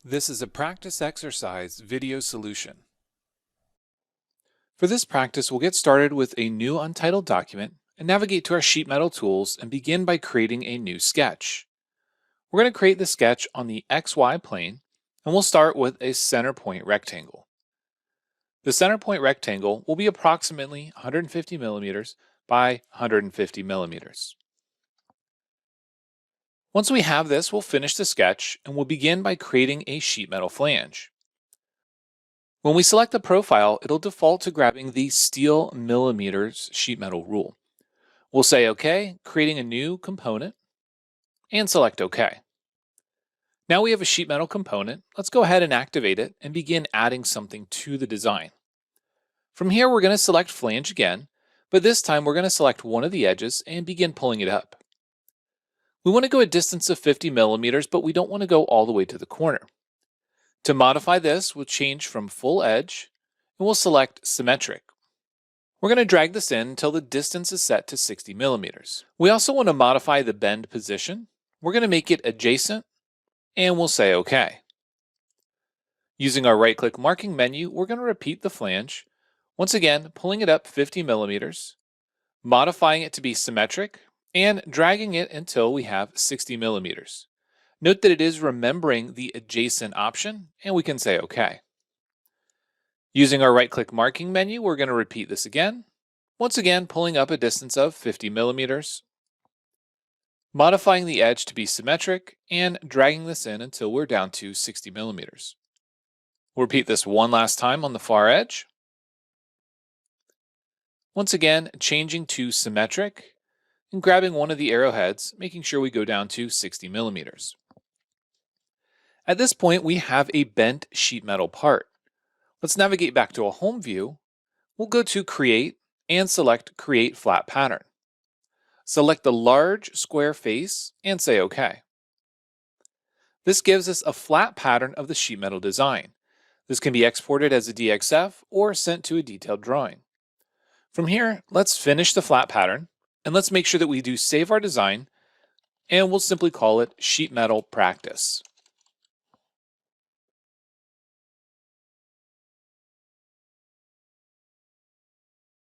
This is a practice exercise video solution. For this practice, we'll get started with a new untitled document and navigate to our sheet metal tools and begin by creating a new sketch. We're going to create the sketch on the XY plane, and we'll start with a center point rectangle. The center point rectangle will be approximately 150 millimeters by 150 millimeters. Once we have this, we'll finish the sketch and we'll begin by creating a sheet metal flange. When we select the profile, it'll default to grabbing the steel millimeters sheet metal rule. We'll say OK, creating a new component, and select OK. Now we have a sheet metal component. Let's go ahead and activate it and begin adding something to the design. From here, we're going to select flange again, but this time we're going to select one of the edges and begin pulling it up. We want to go a distance of 50 millimeters, but we don't want to go all the way to the corner. To modify this, we'll change from full edge and we'll select symmetric. We're going to drag this in until the distance is set to 60 millimeters. We also want to modify the bend position. We're going to make it adjacent and we'll say OK. Using our right-click marking menu, we're going to repeat the flange, once again pulling it up 50 millimeters, modifying it to be symmetric, and dragging it until we have 60 millimeters. Note that it is remembering the adjacent option, and we can say OK. Using our right-click marking menu, we're going to repeat this again, once again pulling up a distance of 50 millimeters, modifying the edge to be symmetric, and dragging this in until we're down to 60 millimeters. We'll repeat this one last time on the far edge. Once again, changing to symmetric, and grabbing one of the arrowheads, making sure we go down to 60 millimeters. At this point, we have a bent sheet metal part. Let's navigate back to a home view. We'll go to Create and select Create Flat Pattern. Select the large square face and say OK. This gives us a flat pattern of the sheet metal design. This can be exported as a DXF or sent to a detailed drawing. From here, let's finish the flat pattern. And let's make sure that we do save our design, and we'll simply call it sheet metal practice.